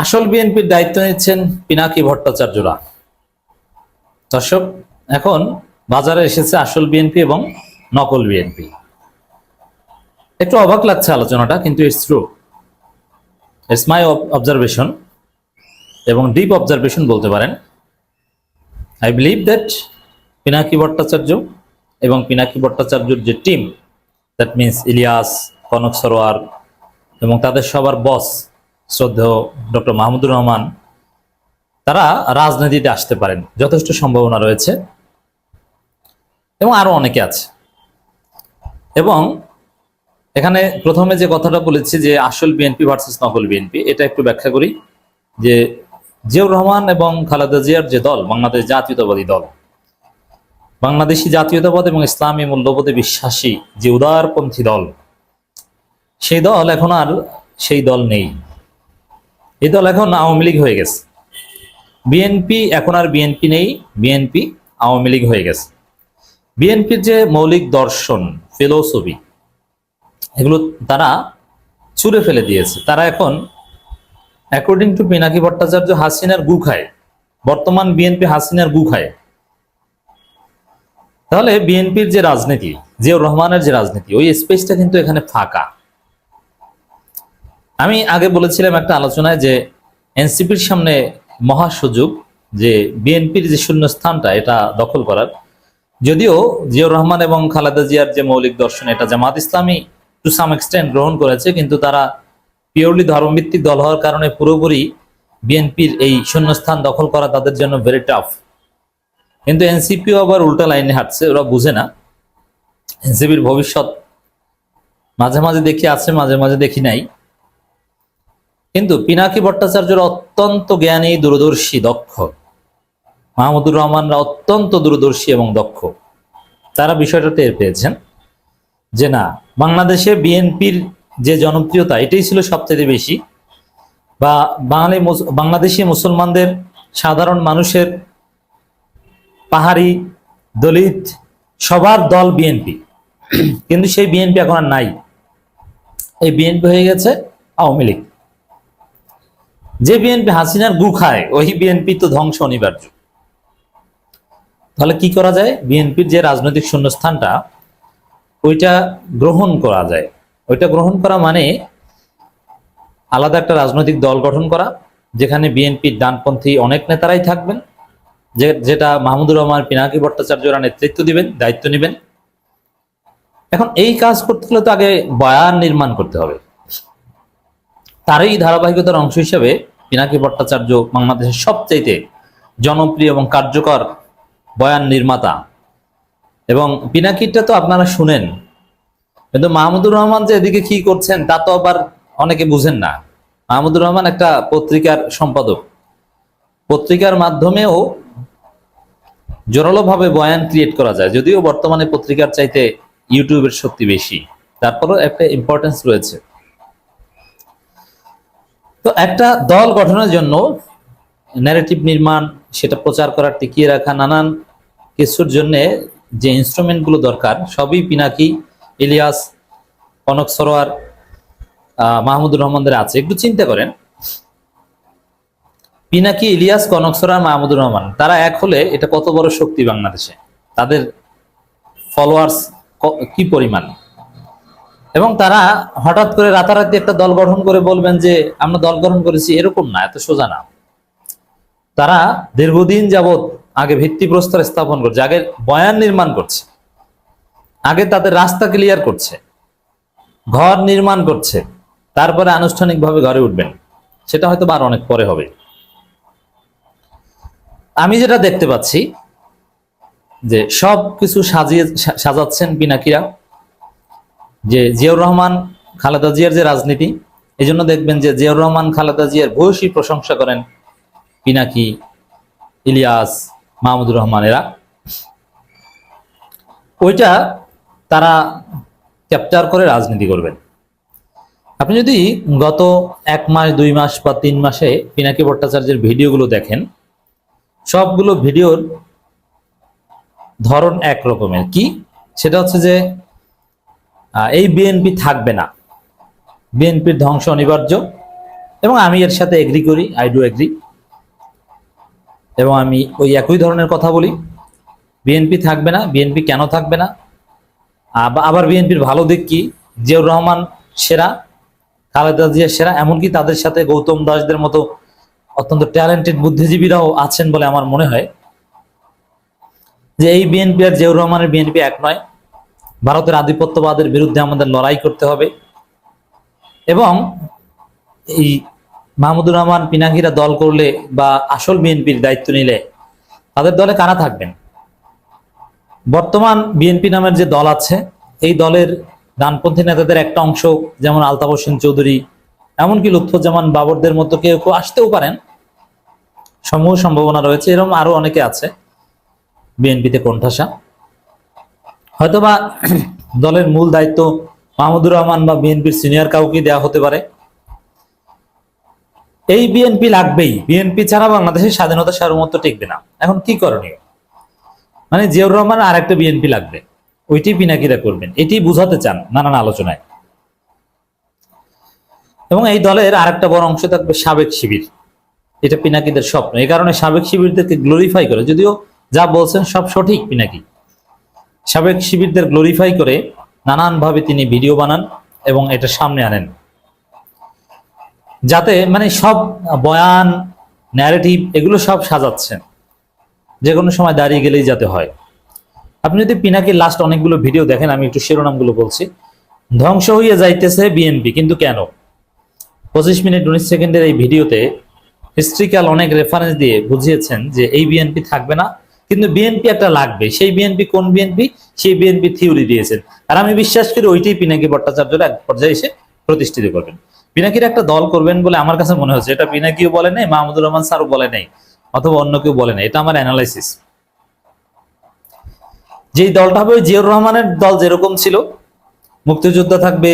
আসল বিএনপির দায়িত্ব নিচ্ছেন পিনাকি ভট্টাচার্যরা। দর্শক, এখন বাজারে এসেছে আসল বিএনপি এবং নকল বিএনপি। একটু অবাক লাগছে আলোচনাটা, কিন্তু it's true, it's my observation এবং ডিপ অবজারভেশন বলতে পারেন। I believe that Pinaki Bhattacharya এবং পিনাকি ভট্টাচার্যের যে team, that means Ilias, Kanak Sarwar এবং তাদের সবার বস শ্রদ্ধেয় ডক্টর মাহমুদুর রহমান, তারা রাজনীতিতে আসতে পারেন, যথেষ্ট সম্ভাবনা রয়েছে এবং আরো অনেকে আছে। এবং এখানে প্রথমে যে কথাটা বলেছি যে আসল বিএনপি ভার্সেস নকল বিএনপি, এটা একটু ব্যাখ্যা করি। যে জিয়াউর রহমান এবং খালেদা জিয়ার যে দল, বাংলাদেশ জাতীয়তাবাদী দল, বাংলাদেশি জাতীয়তাবাদ এবং ইসলামী মূল্যবোধে বিশ্বাসী যে উদারপন্থী দল, সেই দল এখন আর সেই দল নেই। এই দল এখন আওয়ামী লীগ হয়ে গেছে। বিএনপি এখন আর বিএনপি নেই, বিএনপি আওয়ামী লীগ হয়ে গেছে। বিএনপির যে মৌলিক দর্শন, ফিলোসফি, এগুলো তারা ছুঁড়ে ফেলে দিয়েছে। তারা এখন অ্যাকর্ডিং টু পিনাকি ভট্টাচার্য হাসিনার গু খায়। বর্তমান বিএনপি হাসিনার গু খায়। তাহলে বিএনপির যে রাজনীতি, জিয়াউর রহমানের যে রাজনীতি, ওই স্পেসটা কিন্তু এখানে ফাঁকা। আমি আগে বলেছিলাম একটা আলোচনায় যে এনসিপির সামনে মহা সুযোগ, যে বিএনপির যে শূন্যস্থানটা এটা দখল করার। যদিও জিয়াউর রহমান এবং খালেদা জিয়ার যে মৌলিক দর্শন, এটা Jamaat Islami to some extent গ্রহণ করেছে, কিন্তু তারা পিওরলি ধর্মভিত্তিক দল হওয়ার কারণে পুরোপুরি বিএনপির এই শূন্যস্থান দখল করা তাদের জন্য ভেরি টাফ। কিন্তু এনসিপিও আবার উল্টা লাইনে হাঁটছে, ওরা বুঝে না এনসিপির ভবিষ্যৎ। মাঝে মাঝে দেখি আছে, মাঝে মাঝে দেখি নাই। কিন্তু পিনাকি ভট্টাচার্যরা অত্যন্ত জ্ঞানী, দূরদর্শী, দক্ষ। মাহমুদুর রহমানরা অত্যন্ত দূরদর্শী এবং দক্ষ। তারা বিষয়টা টের পেয়েছেন যে না, বাংলাদেশে বিএনপির যে জনপ্রিয়তা, এটাই ছিল সবচেয়ে বেশি, বা বাংলাদেশি মুসলমানদের, সাধারণ মানুষের, পাহাড়ি, দলিত, সবার দল বিএনপি। কিন্তু সেই বিএনপি এখন আর নাই। এই বিএনপি হয়ে গেছে আওয়ামী লীগ। যে বিএনপি হাসিনার গু খায়, ওই বিএনপি তো ধ্বংস অনিবার্য। তাহলে কি করা যায়? বিএনপির যে রাজনৈতিক শূন্যস্থানটা, ওইটা গ্রহণ করা যায়। ওইটা গ্রহণ করা মানে আলাদা একটা রাজনৈতিক দল গঠন করা, যেখানে বিএনপির ডানপন্থী অনেক নেতারাই থাকবেন, যেটা মাহমুদুর রহমান, পিনাকি ভট্টাচার্যরা নেতৃত্ব দিবেন, দায়িত্ব নেবেন। এখন এই কাজ করতে হলে তো আগে বয়ান নির্মাণ করতে হবে। তারই ধারাবাহিকতার অংশ হিসেবে পিনাকি ভট্টাচার্য বাংলাদেশের সবচাইতে জনপ্রিয় এবং কার্যকর বয়ান নির্মাতা। এবং পিনাকিটা তো আপনারা শুনেন, কিন্তু মাহমুদুর রহমান যে এদিকে কি করছেন তা তো আবার অনেকে বুঝেন না। মাহমুদুর রহমান একটা পত্রিকার সম্পাদক। পত্রিকার মাধ্যমেও জোরালোভাবে বয়ান ক্রিয়েট করা যায়, যদিও বর্তমানে পত্রিকার চাইতে ইউটিউবের শক্তি বেশি, তারপরও একটা ইম্পর্টেন্স রয়েছে। তো একটা দল গঠনের জন্য ন্যারেটিভ নির্মাণ, সেটা প্রচার করার, টিকিয়ে রাখা, নানান কিছুর জন্য যে ইনস্ট্রুমেন্টগুলো দরকার, সবই পিনাকি, ইলিয়াস, কনক সরোয়ার, মাহমুদুর রহমানদের আছে। একটু চিন্তা করেন, পিনাকি, ইলিয়াস, কনক সরোয়ার, মাহমুদুর রহমান, তারা এক হলে এটা কত বড় শক্তি বাংলাদেশে। তাদের ফলোয়ার্স কি পরিমাণ। এবং তারা হঠাৎ করে রাতারাতি একটা দল গঠন করে বলবেন যে আমরা দল গঠন করেছি, এরকম না, এত সোজা না। তারা দীর্ঘদিন যাবৎ আগে ভিত্তিপ্রস্তর স্থাপন করছে, আগে বয়ান নির্মাণ করছে, আগে তাদের রাস্তা ক্লিয়ার করছে, ঘর নির্মাণ করছে, তারপরে আনুষ্ঠানিকভাবে ঘরে উঠবেন। সেটা হয়তো আর অনেক পরে হবে। আমি যেটা দেখতে পাচ্ছি যে সব কিছু সাজাচ্ছেন পিনাকিরা। যে জিয়াউর রহমান, খালেদা জিয়ার যে রাজনীতি, এই জন্য দেখবেন যে জিয়াউর রহমান, খালেদা জিয়ার ভূয়সী প্রশংসা করেন পিনাকি, ইলিয়াস, মাহমুদুর রহমান, এরা। ওইটা তারা ক্যাপচার করে রাজনীতি করবেন। আপনি যদি গত 1 মাস, 2 মাস বা 3 মাসে পিনাকি ভট্টাচার্যের ভিডিওগুলো দেখেন, সবগুলো ভিডিওর ধরন এক রকমের। কি? সেটা হচ্ছে যে এই বিএনপি থাকবে না, বিএনপির ধ্বংস অনিবার্য, এবং আমি এর সাথে এগ্রি করি, আই ডু এগ্রি। এবং আমি ওই একই ধরনের কথা বলি, বিএনপি থাকবে না। বিএনপি কেন থাকবে না? আবার বিএনপির ভালো দিক কি? জিয়াউর রহমান সেরা, খালেদা জিয়া সেরা, এমনকি তাদের সাথে গৌতম দাসদের মতো অত্যন্ত ট্যালেন্টেড বুদ্ধিজীবীরাও আছেন বলে আমার মনে হয়। যে এই বিএনপি আর জিয়াউর রহমানের বিএনপি এক নয়। ভারতের আধিপত্যবাদের বিরুদ্ধে আমাদের লড়াই করতে হবে। এবং এই মাহমুদুর রহমান পিনাকিরা দল করলে বা আসল বিএনপির দায়িত্ব নিলে তাদের দলে কারা থাকবেন? বর্তমান বিএনপি নামের যে দল আছে, এই দলের ডানপন্থী নেতাদের একটা অংশ, যেমন আলতাফ হোসেন চৌধুরী, এমনকি লুৎফুজ্জামান বাবরদের মতো কেউ কেউ আসতেও পারেন, সমূহ সম্ভাবনা রয়েছে। এরকম আরো অনেকে আছে বিএনপিতে কোণঠাসা। হয়তোবা দলের মূল দায়িত্ব মাহমুদুর রহমান বা বিএনপির সিনিয়র কাউকে দেওয়া হতে পারে। এই বিএনপি লাগবেই, বিএনপি ছাড়া বাংলাদেশের স্বাধীনতা সার্বভৌমত্ব টিকবে না। এখন কি করণীয়? মানে জিয়াউর রহমান আর একটা বিএনপি লাগবে, ওইটি পিনাকিরা করবেন, এটি বুঝাতে চান নানান আলোচনায়। এবং এই দলের আরেকটা বড় অংশ থাকবে সাবেক শিবির। এটা পিনাকিদের স্বপ্ন। এই কারণে সাবেক শিবিরদেরকে গ্লোরিফাই করে, যদিও যা বলছেন সব সঠিক, পিনাকি সাবেক শিবিরদের গ্লোরিফাই করে নানানভাবে তিনি ভিডিও বানান এবং এটা সামনে আনেন, যাতে মানে সব বয়ান, ন্যারেটিভ এগুলো সব সাজাচ্ছেন, যে কোনো সময় দাঁড়িয়ে গেলেই যাতে হয়। আপনি যদি পিনাকির লাস্ট অনেকগুলো ভিডিও দেখেন, আমি একটু শিরোনামগুলো বলছি। ধ্বংস হইয়া যাইতেছে বিএনপি, কিন্তু কেন? 25 মিনিট 19 সেকেন্ডের এই ভিডিওতে হিস্ট্রিক্যাল অনেক রেফারেন্স দিয়ে বুঝিয়েছেন যে এই বিএনপি থাকবে না, কিন্তু বিএনপি একটা লাগবে। সেই বিএনপি কোন বিএনপি? সেই বিএনপি থিওরি দিয়েছেন। আর আমি বিশ্বাস করি ওইটাই পিনাকি ভট্টাচার্যরা এক পর্যায়ে এসে প্রতিষ্ঠিত করবেন। পিনাকির একটা দল করবেন বলে আমার কাছে মনে হচ্ছে। এটা পিনাকিও বলে নাই, মাহমুদুর রহমান স্যারও বলে নাই, অথবা অন্য কেউ বলে নাই, এটা আমার অ্যানালাইসিস। যেই দলটা হবে জিয়াউর রহমানের দল যেরকম ছিল, মুক্তিযোদ্ধা থাকবে,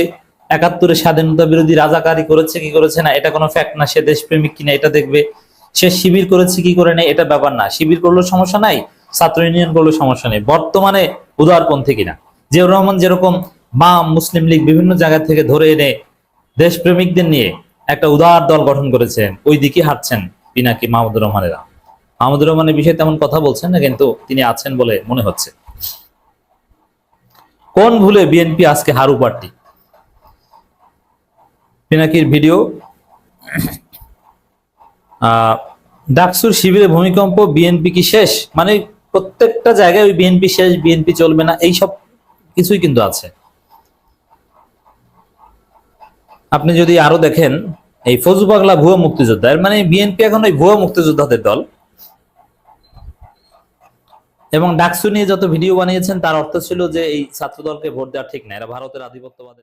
71-এ স্বাধীনতা বিরোধী রাজাকারি করেছে কি করেছে না এটা কোনো ফ্যাক্ট না, সে দেশপ্রেমিক কিনা এটা দেখবে। সে শিবির করেছে কি করে নেই এটা ব্যাপার না, শিবির করলেও সমস্যা নাই, ছাত্র ইউনিয়ন করলেও সমস্যা নেই, বর্তমানে উদারপন্থী কিনা। জিয়াউর রহমান যেরকম বাম, মুসলিম লীগ বিভিন্ন জায়গা থেকে ধরে এনে দেশপ্রেমিকদের নিয়ে একটা উদার দল গঠন করেছেন, ওই দিকে হাঁটছেন পিনাকি মাহমুদুর রহমানেরা। মাহমুদুর রহমানের বিষয়ে তেমন কথা বলছেন না, কিন্তু তিনি আছেন বলে মনে হচ্ছে। কোন ভুলে বিএনপি আজকে হারু পার্টি? পিনাকির ভিডিও, ডাকসুর শিবিরে ভূমিকম্প, বিএনপি কি শেষ? মানে প্রত্যেকটা জায়গায় ওই বিএনপি শেষ, বিএনপি চলবে না, এই সব কিছুই কিন্তু আছে। আপনি যদি আরো দেখেন, এই ফজু পাগলা ভুয়া মুক্তিযোদ্ধা, মানে বিএনপি এখন ওই ভুয়া মুক্তিযোদ্ধাদের দল। এবং ডাকসু নিয়ে যত ভিডিও বানিয়েছেন তার অর্থ ছিল যে এই ছাত্র দলকে ভোট দেওয়া ঠিক না, এরা ভারতের আধিপত্যবাদের